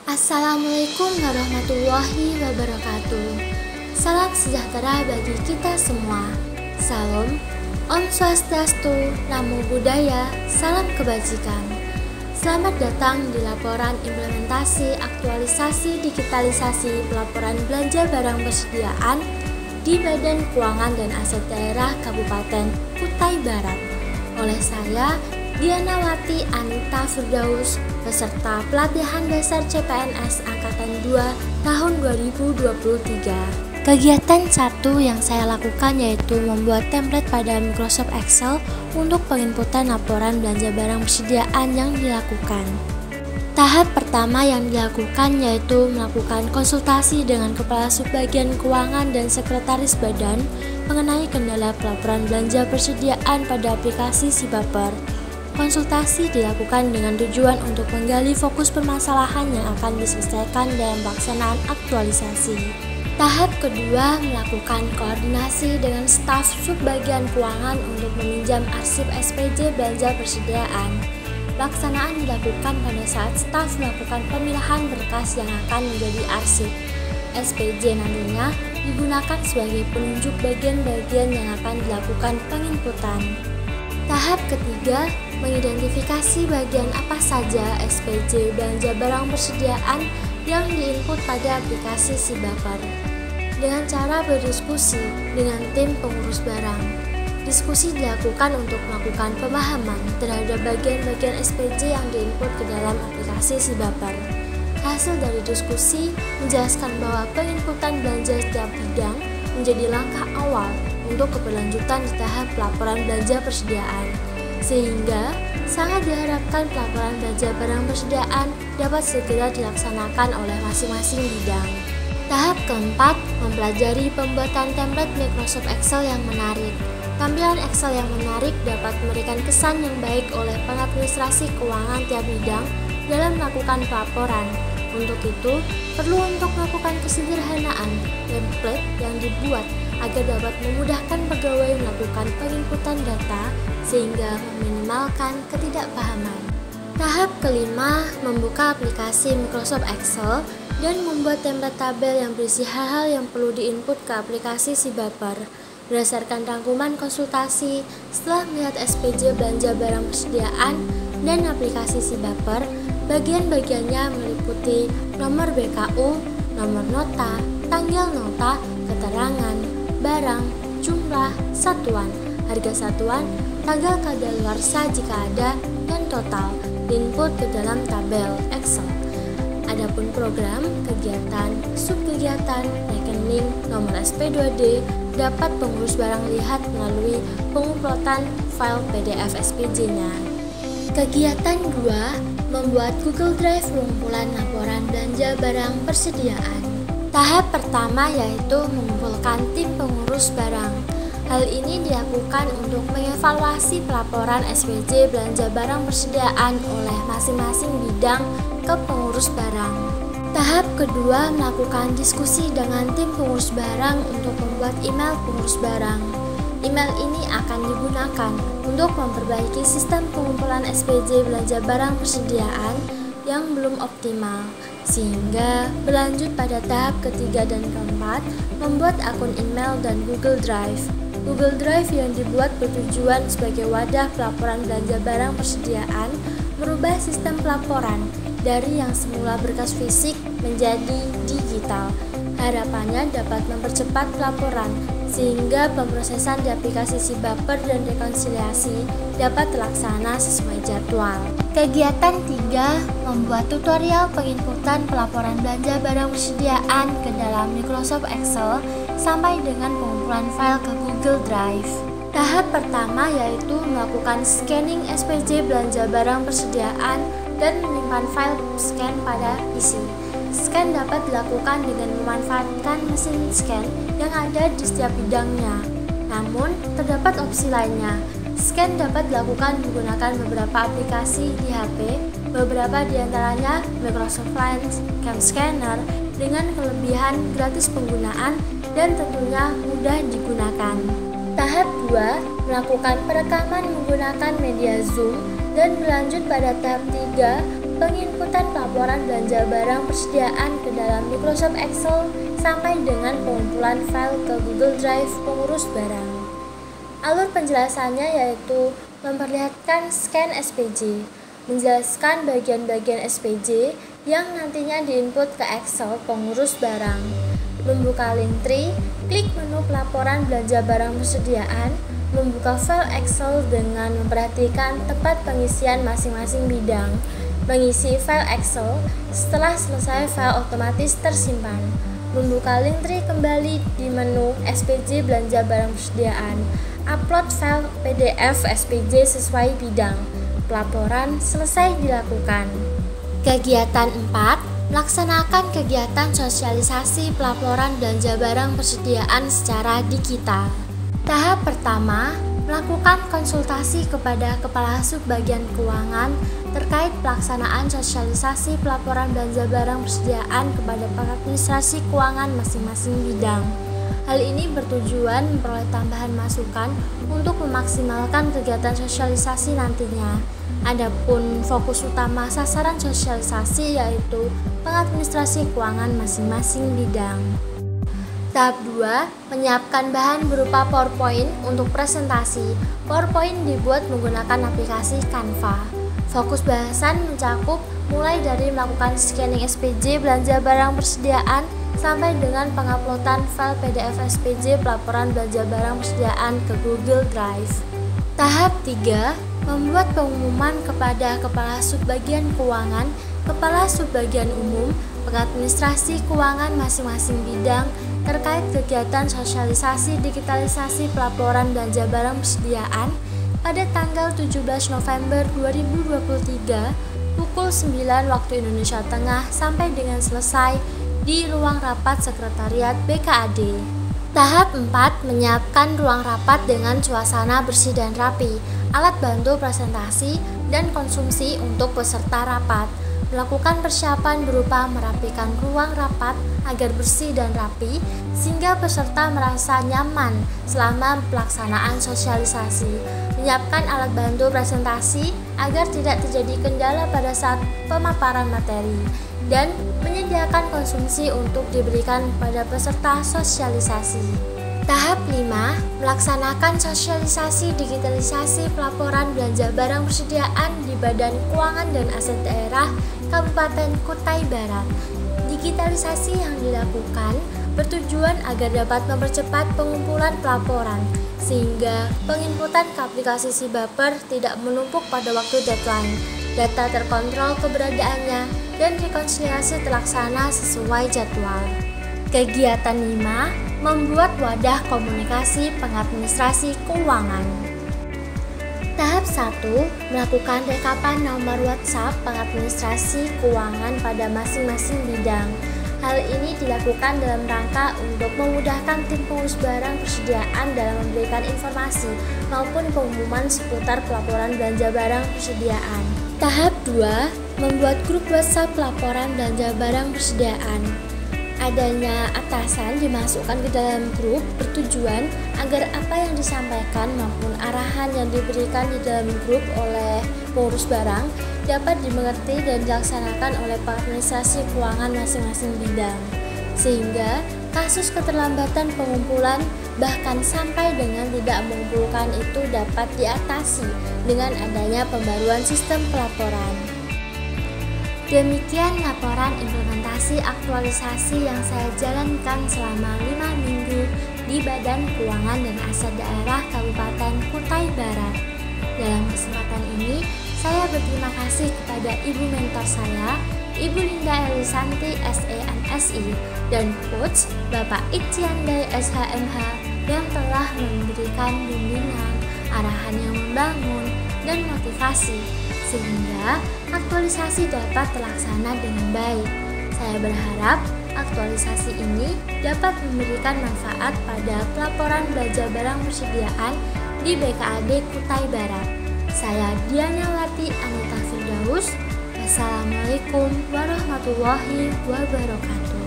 Assalamualaikum warahmatullahi wabarakatuh. Salam sejahtera bagi kita semua. Salam, Om Swastiastu, Namo Buddhaya, salam kebajikan. Selamat datang di laporan implementasi aktualisasi digitalisasi pelaporan belanja barang persediaan di Badan Keuangan dan Aset Daerah Kabupaten Kutai Barat oleh saya, Dianawati Anita Firdaus, peserta pelatihan dasar CPNS Angkatan 2 tahun 2023. Kegiatan satu yang saya lakukan yaitu membuat template pada Microsoft Excel untuk penginputan laporan belanja barang persediaan yang dilakukan. Tahap pertama yang dilakukan yaitu melakukan konsultasi dengan Kepala Subbagian Keuangan dan Sekretaris Badan mengenai kendala pelaporan belanja persediaan pada aplikasi SIBaper. Konsultasi dilakukan dengan tujuan untuk menggali fokus permasalahan yang akan diselesaikan dalam pelaksanaan aktualisasi. Tahap kedua melakukan koordinasi dengan staf Subbagian Keuangan untuk meminjam arsip SPJ belanja persediaan. Pelaksanaan dilakukan pada saat staf melakukan pemilahan berkas yang akan menjadi arsip. SPJ nantinya digunakan sebagai penunjuk bagian-bagian yang akan dilakukan penginputan. Tahap ketiga, mengidentifikasi bagian apa saja SPJ belanja barang persediaan yang diinput pada aplikasi SIBaper dengan cara berdiskusi dengan tim pengurus barang. Diskusi dilakukan untuk melakukan pemahaman terhadap bagian-bagian SPJ yang diinput ke dalam aplikasi SIBaper. Hasil dari diskusi menjelaskan bahwa penginputan belanja setiap bidang menjadi langkah awal untuk keberlanjutan di tahap pelaporan belanja persediaan, sehingga sangat diharapkan pelaporan belanja barang persediaan dapat segera dilaksanakan oleh masing-masing bidang. Tahap keempat, mempelajari pembuatan template Microsoft Excel yang menarik. Tampilan Excel yang menarik dapat memberikan kesan yang baik oleh pengadministrasi keuangan tiap bidang dalam melakukan pelaporan. Untuk itu, perlu untuk melakukan kesederhanaan template yang dibuat agar dapat memudahkan pegawai melakukan penginputan data sehingga meminimalkan ketidakpahaman. Tahap kelima, membuka aplikasi Microsoft Excel dan membuat template tabel yang berisi hal-hal yang perlu diinput ke aplikasi SIBaper. Berdasarkan rangkuman konsultasi, setelah melihat SPJ belanja barang persediaan dan aplikasi SIBaper, bagian-bagiannya meliputi nomor BKU, nomor nota, tanggal nota, keterangan, barang, jumlah, satuan, harga satuan, tanggal kadaluarsa jika ada, dan total diinput ke dalam tabel Excel. Adapun program, kegiatan, subkegiatan, rekening, nomor SP2D dapat pengurus barang lihat melalui penguploadan file PDF SPJ-nya. Kegiatan 2, membuat Google Drive pengumpulan laporan belanja barang persediaan. Tahap pertama yaitu mengumpulkan tim pengurus barang. Hal ini dilakukan untuk mengevaluasi pelaporan SPJ belanja barang persediaan oleh masing-masing bidang ke pengurus barang. Tahap kedua, melakukan diskusi dengan tim pengurus barang untuk membuat email pengurus barang. Email ini akan digunakan untuk memperbaiki sistem pengumpulan SPJ belanja barang persediaan yang belum optimal, sehingga berlanjut pada tahap ketiga dan keempat, membuat akun email dan Google Drive. Google Drive yang dibuat bertujuan sebagai wadah pelaporan belanja barang persediaan merubah sistem pelaporan dari yang semula berkas fisik menjadi digital. Harapannya dapat mempercepat pelaporan sehingga pemrosesan di aplikasi SIBaper dan rekonsiliasi dapat terlaksana sesuai jadwal. Kegiatan 3, membuat tutorial penginputan pelaporan belanja barang persediaan ke dalam Microsoft Excel sampai dengan pengumpulan file ke Google Drive. Tahap pertama yaitu melakukan scanning SPJ belanja barang persediaan dan menyimpan file scan pada PC. Scan dapat dilakukan dengan memanfaatkan mesin scan yang ada di setiap bidangnya. Namun, terdapat opsi lainnya. Scan dapat dilakukan menggunakan beberapa aplikasi di HP, beberapa diantaranya Microsoft Lens, Cam Scanner, dengan kelebihan gratis penggunaan dan tentunya mudah digunakan. Tahap 2, melakukan perekaman menggunakan media Zoom dan berlanjut pada tahap 3, penginputan pelaporan belanja barang persediaan ke dalam Microsoft Excel sampai dengan pengumpulan file ke Google Drive pengurus barang. Alur penjelasannya yaitu memperlihatkan scan SPJ, menjelaskan bagian-bagian SPJ yang nantinya diinput ke Excel pengurus barang, membuka link tree, klik menu pelaporan belanja barang persediaan, membuka file Excel dengan memperhatikan tempat pengisian masing-masing bidang, mengisi file Excel, setelah selesai file otomatis tersimpan, membuka link tree kembali di menu SPJ belanja barang persediaan, upload file PDF SPJ sesuai bidang, pelaporan selesai dilakukan. Kegiatan 4, melaksanakan kegiatan sosialisasi pelaporan belanja barang persediaan secara digital. Tahap pertama, melakukan konsultasi kepada Kepala Subbagian Keuangan terkait pelaksanaan sosialisasi pelaporan belanja barang persediaan kepada administrasi keuangan masing-masing bidang. Hal ini bertujuan memperoleh tambahan masukan untuk memaksimalkan kegiatan sosialisasi nantinya. Adapun fokus utama sasaran sosialisasi yaitu pengadministrasi keuangan masing-masing bidang. Tahap 2, menyiapkan bahan berupa PowerPoint untuk presentasi. PowerPoint dibuat menggunakan aplikasi Canva. Fokus bahasan mencakup mulai dari melakukan scanning SPJ belanja barang persediaan sampai dengan penguploadan file PDF SPJ pelaporan belanja barang persediaan ke Google Drive. Tahap 3, membuat pengumuman kepada Kepala Subbagian Keuangan, Kepala Subbagian Umum, pengadministrasi keuangan masing-masing bidang terkait kegiatan sosialisasi digitalisasi pelaporan belanja barang persediaan pada tanggal 17 November 2023 pukul 9 waktu Indonesia Tengah sampai dengan selesai di ruang rapat sekretariat BKAD. Tahap 4, menyiapkan ruang rapat dengan suasana bersih dan rapi, alat bantu presentasi dan konsumsi untuk peserta rapat. Melakukan persiapan berupa merapikan ruang rapat agar bersih dan rapi sehingga peserta merasa nyaman selama pelaksanaan sosialisasi. Menyiapkan alat bantu presentasi agar tidak terjadi kendala pada saat pemaparan materi dan menyediakan konsumsi untuk diberikan pada peserta sosialisasi. Tahap 5, melaksanakan sosialisasi digitalisasi pelaporan belanja barang persediaan di Badan Keuangan dan Aset Daerah Kabupaten Kutai Barat. Digitalisasi yang dilakukan bertujuan agar dapat mempercepat pengumpulan pelaporan, sehingga penginputan ke aplikasi SIBaper tidak menumpuk pada waktu deadline, data terkontrol keberadaannya, dan rekonsiliasi terlaksana sesuai jadwal. Kegiatan 5, membuat wadah komunikasi pengadministrasi keuangan. Tahap 1, melakukan rekapan nomor WhatsApp pengadministrasi keuangan pada masing-masing bidang. Hal ini dilakukan dalam rangka untuk memudahkan tim pengurus barang persediaan dalam memberikan informasi maupun pengumuman seputar pelaporan belanja barang persediaan. Tahap 2, membuat grup WhatsApp pelaporan belanja barang persediaan. Adanya atasan dimasukkan ke dalam grup bertujuan agar apa yang disampaikan maupun arahan yang diberikan di dalam grup oleh pengurus barang dapat dimengerti dan dilaksanakan oleh administrasi keuangan masing-masing bidang, sehingga kasus keterlambatan pengumpulan bahkan sampai dengan tidak mengumpulkan itu dapat diatasi dengan adanya pembaruan sistem pelaporan. Demikian laporan implementasi aktualisasi yang saya jalankan selama 5 minggu di Badan Keuangan dan Aset Daerah Kabupaten Kutai Barat. Dalam kesempatan ini, saya berterima kasih kepada ibu mentor saya, Ibu Linda Elisanti SEMSI, dan Coach Bapak Iciandai SHMH yang telah memberikan bimbingan, arahan yang membangun, dan motivasi, sehingga aktualisasi dapat terlaksana dengan baik. Saya berharap aktualisasi ini dapat memberikan manfaat pada pelaporan belanja barang persediaan di BKAD Kutai Barat. Saya Dianawati Anita Firdaus. Wassalamualaikum warahmatullahi wabarakatuh.